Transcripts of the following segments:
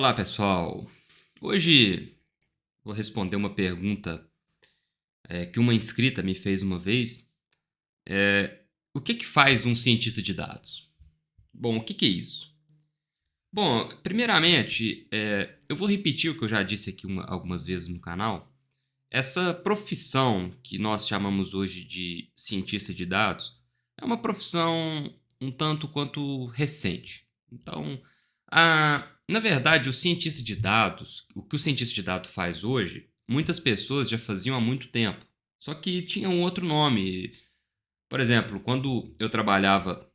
Olá, pessoal. Hoje vou responder uma pergunta que uma inscrita me fez uma vez. O que faz um cientista de dados? Bom, o que é isso? Bom, primeiramente, eu vou repetir o que eu já disse aqui algumas vezes no canal. Essa profissão que nós chamamos hoje de cientista de dados é uma profissão um tanto quanto recente. Então, na verdade, o cientista de dados, o que o cientista de dados faz hoje, muitas pessoas já faziam há muito tempo. Só que tinha um outro nome. Por exemplo, quando eu trabalhava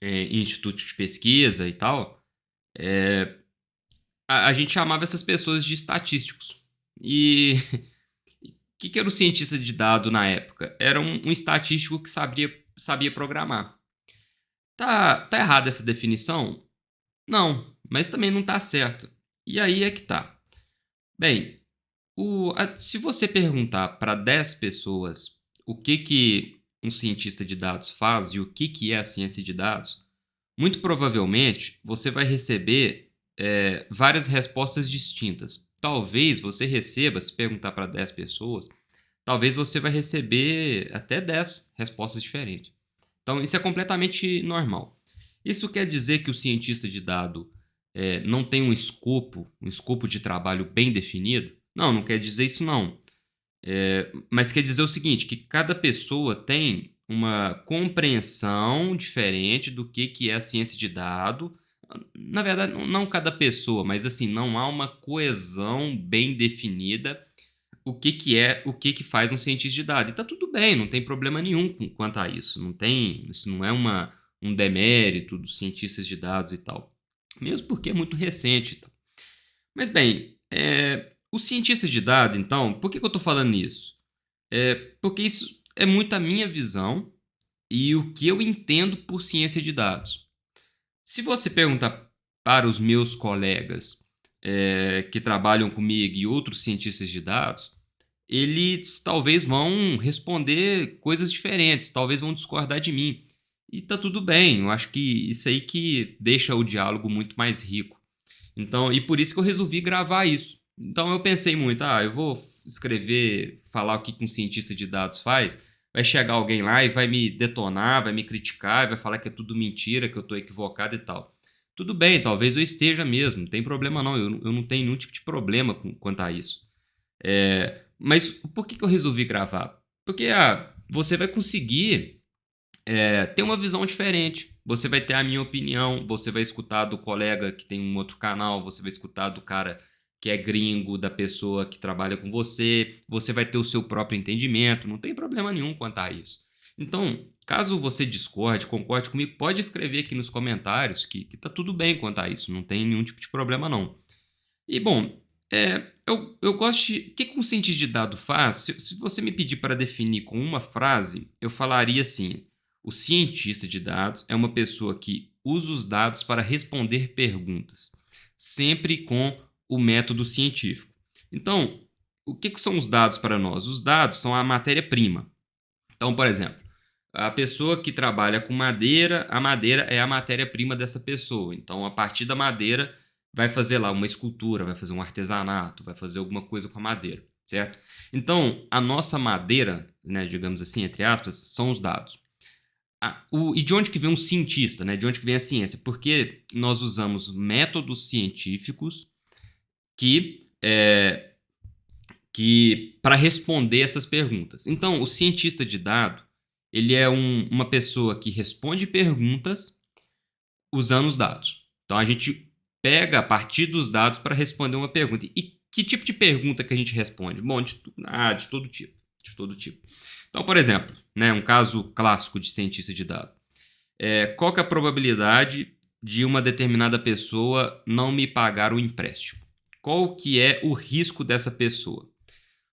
em instituto de pesquisa e tal, a gente chamava essas pessoas de estatísticos. E o que era o cientista de dado na época? Era um estatístico que sabia programar. Tá errada essa definição? Não, mas também não tá certo. E aí é que tá. Bem, se você perguntar para 10 pessoas o que um cientista de dados faz e o que é a ciência de dados, muito provavelmente você vai receber várias respostas distintas. Talvez você receba, se perguntar para 10 pessoas, talvez você vai receber até 10 respostas diferentes. Então, isso é completamente normal. Isso quer dizer que o cientista de dado não tem um escopo de trabalho bem definido? Não, não quer dizer isso não. Mas quer dizer o seguinte, que cada pessoa tem uma compreensão diferente do que é a ciência de dado. Na verdade, não cada pessoa, mas assim, não há uma coesão bem definida o que faz um cientista de dados. E tá tudo bem, não tem problema nenhum quanto a isso. Isso não é um demérito dos cientistas de dados e tal. Mesmo porque é muito recente. Mas bem, o cientista de dados, então, por que eu estou falando isso? Porque isso é muito a minha visão e o que eu entendo por ciência de dados. Se você perguntar para os meus colegas que trabalham comigo e outros cientistas de dados, eles talvez vão responder coisas diferentes, talvez vão discordar de mim. E tá tudo bem, eu acho que isso aí que deixa o diálogo muito mais rico. Então, e por isso que eu resolvi gravar isso. Então eu pensei muito, eu vou escrever, falar o que um cientista de dados faz, vai chegar alguém lá e vai me detonar, vai me criticar, vai falar que é tudo mentira, que eu estou equivocado e tal. Tudo bem, talvez eu esteja mesmo, não tem problema não, eu não tenho nenhum tipo de problema quanto a isso. Mas por que eu resolvi gravar? Porque você vai conseguir ter uma visão diferente. Você vai ter a minha opinião, você vai escutar do colega que tem um outro canal, você vai escutar do cara que é gringo, da pessoa que trabalha com você vai ter o seu próprio entendimento, não tem problema nenhum quanto a isso. Então, caso você discorde, concorde comigo, pode escrever aqui nos comentários que tá tudo bem quanto a isso, não tem nenhum tipo de problema não. E bom, eu gosto de. O que um cientista de dado faz? Se você me pedir para definir com uma frase, eu falaria assim: o cientista de dados é uma pessoa que usa os dados para responder perguntas, sempre com o método científico. Então, o que são os dados para nós? Os dados são a matéria-prima. Então, por exemplo, a pessoa que trabalha com madeira, a madeira é a matéria-prima dessa pessoa. Então, a partir da madeira, vai fazer lá uma escultura, vai fazer um artesanato, vai fazer alguma coisa com a madeira, certo? Então, a nossa madeira, né, digamos assim, entre aspas, são os dados. E de onde que vem um cientista, né? De onde que vem a ciência? Porque nós usamos métodos científicos que para responder essas perguntas. Então, o cientista de dado, ele é uma pessoa que responde perguntas usando os dados. Então, a gente pega a partir dos dados para responder uma pergunta. E que tipo de pergunta que a gente responde? Bom, de todo tipo. De todo tipo. Então, por exemplo, né, um caso clássico de cientista de dados. Qual que é a probabilidade de uma determinada pessoa não me pagar o empréstimo? Qual que é o risco dessa pessoa?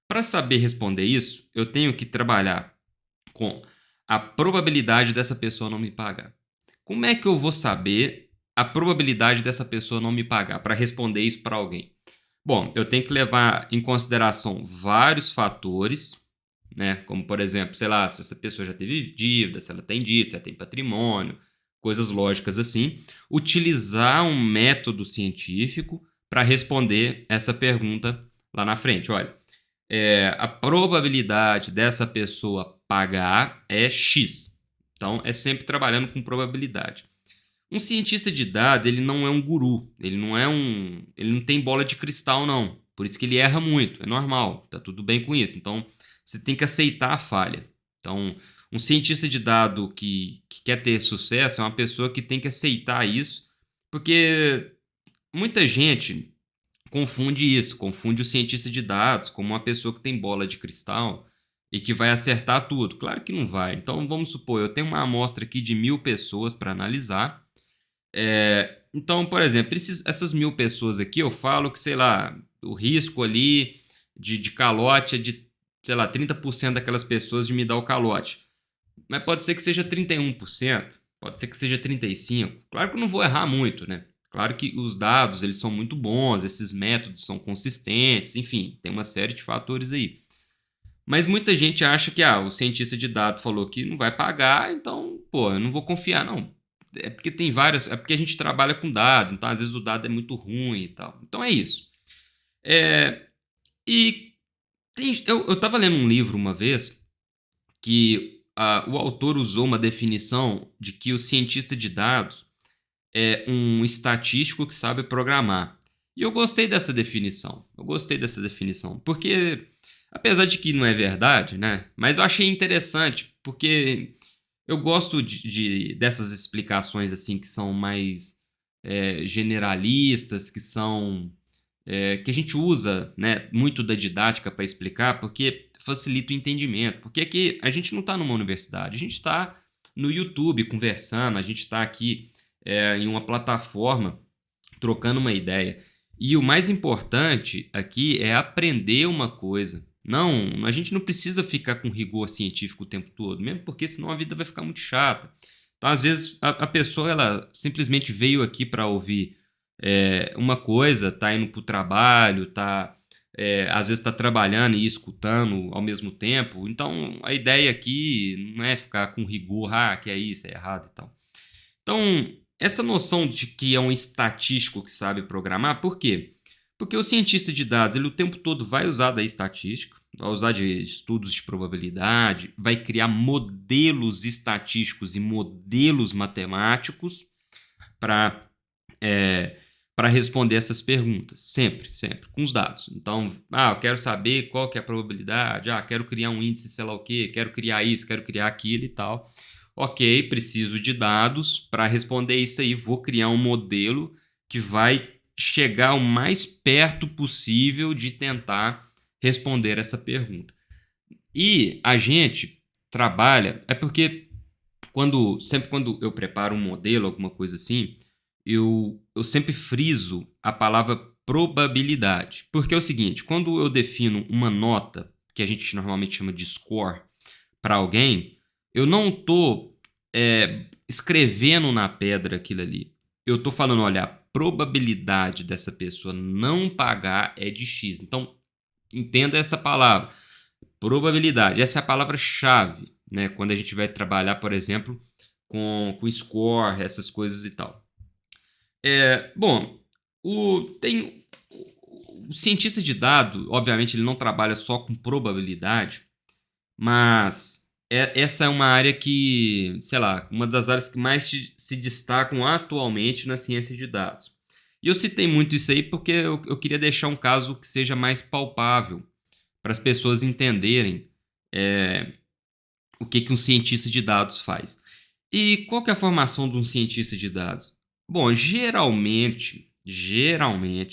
Para saber responder isso, eu tenho que trabalhar com a probabilidade dessa pessoa não me pagar. Como é que eu vou saber a probabilidade dessa pessoa não me pagar para responder isso para alguém? Bom, eu tenho que levar em consideração vários fatores, né? Como, por exemplo, sei lá, se essa pessoa já teve dívida, se ela tem dívida, se ela tem patrimônio, coisas lógicas assim. Utilizar um método científico para responder essa pergunta lá na frente. Olha, a probabilidade dessa pessoa pagar é X. Então, é sempre trabalhando com probabilidade. Um cientista de dados, ele não é um guru, ele não tem bola de cristal, não. Por isso que ele erra muito, é normal, tá tudo bem com isso. Então, você tem que aceitar a falha. Então, um cientista de dado que quer ter sucesso é uma pessoa que tem que aceitar isso, porque muita gente confunde isso, confunde o cientista de dados como uma pessoa que tem bola de cristal e que vai acertar tudo. Claro que não vai. Então, vamos supor, eu tenho uma amostra aqui de 1.000 pessoas para analisar. Então, por exemplo, essas 1.000 pessoas aqui, eu falo que, sei lá, o risco ali de calote é de, sei lá, 30% daquelas pessoas de me dar o calote. Mas pode ser que seja 31%, pode ser que seja 35%. Claro que eu não vou errar muito, né? Claro que os dados, eles são muito bons, esses métodos são consistentes, enfim, tem uma série de fatores aí. Mas muita gente acha que o cientista de dados falou que não vai pagar, então, pô, eu não vou confiar, não. É porque tem várias. É porque a gente trabalha com dados, então às vezes o dado é muito ruim e tal. Então é isso. É, e eu tava lendo um livro uma vez que o autor usou uma definição de que o cientista de dados é um estatístico que sabe programar. E eu gostei dessa definição. Eu gostei dessa definição. Porque, apesar de que não é verdade, né? Mas eu achei interessante, porque eu gosto dessas explicações assim que são mais generalistas, que são que a gente usa, né, muito da didática para explicar, porque facilita o entendimento. Porque aqui a gente não está numa universidade, a gente está no YouTube conversando, a gente está aqui em uma plataforma trocando uma ideia. E o mais importante aqui é aprender uma coisa. Não, a gente não precisa ficar com rigor científico o tempo todo, mesmo porque senão a vida vai ficar muito chata. Então, às vezes, a pessoa ela simplesmente veio aqui para ouvir uma coisa, tá indo para o trabalho, às vezes está trabalhando e escutando ao mesmo tempo. Então, a ideia aqui não é ficar com rigor, que é isso, é errado e tal. Então, essa noção de que é um estatístico que sabe programar, por quê? Porque o cientista de dados, ele o tempo todo vai usar da estatística, vai usar de estudos de probabilidade, vai criar modelos estatísticos e modelos matemáticos para para responder essas perguntas, sempre, sempre, com os dados. Então, eu quero saber qual que é a probabilidade, quero criar um índice, sei lá o quê, quero criar isso, quero criar aquilo e tal. Ok, preciso de dados para responder isso aí, vou criar um modelo que vai chegar o mais perto possível de tentar responder essa pergunta. E a gente trabalha, é porque sempre quando eu preparo um modelo, alguma coisa assim, eu sempre friso a palavra probabilidade. Porque é o seguinte, quando eu defino uma nota, que a gente normalmente chama de score, para alguém, eu não estou escrevendo na pedra aquilo ali. Eu estou falando, olha, a probabilidade dessa pessoa não pagar é de X. Então, entenda essa palavra. Probabilidade. Essa é a palavra-chave, né? Quando a gente vai trabalhar, por exemplo, com score, essas coisas e tal. Bom, o cientista de dado, obviamente, ele não trabalha só com probabilidade, mas essa é uma área que, sei lá, uma das áreas que mais se destacam atualmente na ciência de dados. E eu citei muito isso aí porque eu queria deixar um caso que seja mais palpável para as pessoas entenderem o que um cientista de dados faz. E qual que é a formação de um cientista de dados? Bom, geralmente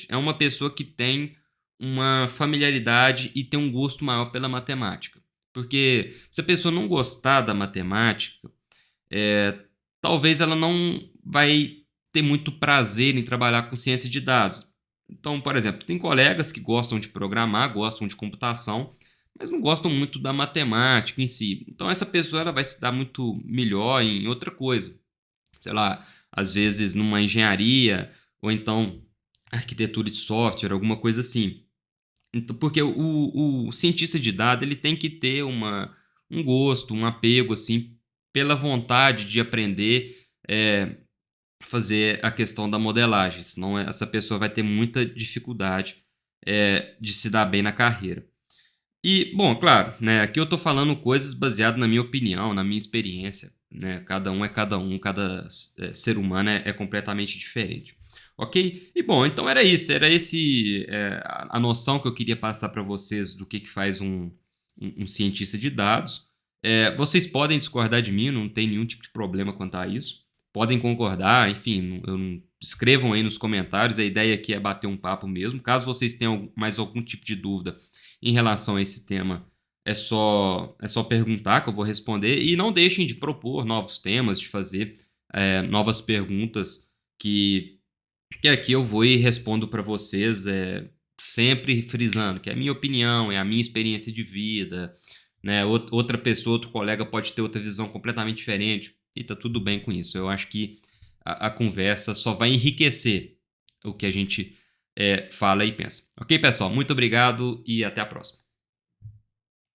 é uma pessoa que tem uma familiaridade e tem um gosto maior pela matemática. Porque se a pessoa não gostar da matemática, talvez ela não vai ter muito prazer em trabalhar com ciência de dados. Então, por exemplo, tem colegas que gostam de programar, gostam de computação, mas não gostam muito da matemática em si. Então, essa pessoa ela vai se dar muito melhor em outra coisa. Sei lá, às vezes numa engenharia, ou então arquitetura de software, alguma coisa assim. Então, porque o cientista de dados ele tem que ter um gosto, um apego assim, pela vontade de aprender. fazer a questão da modelagem, senão essa pessoa vai ter muita dificuldade de se dar bem na carreira. E, bom, claro, né, aqui eu estou falando coisas baseadas na minha opinião, na minha experiência, né, cada um é cada um, cada ser humano é completamente diferente, ok? E, bom, então era isso, era a noção que eu queria passar para vocês do que faz um cientista de dados. Vocês podem discordar de mim, não tem nenhum tipo de problema quanto a isso, podem concordar, enfim, escrevam aí nos comentários, a ideia aqui é bater um papo mesmo, caso vocês tenham mais algum tipo de dúvida em relação a esse tema, é só perguntar que eu vou responder. E não deixem de propor novos temas, de fazer novas perguntas que aqui eu vou e respondo para vocês, sempre frisando que é a minha opinião, é a minha experiência de vida, né? Outra pessoa, outro colega pode ter outra visão completamente diferente e tá tudo bem com isso. Eu acho que a conversa só vai enriquecer o que a gente fala e pensa. Ok, pessoal? Muito obrigado e até a próxima.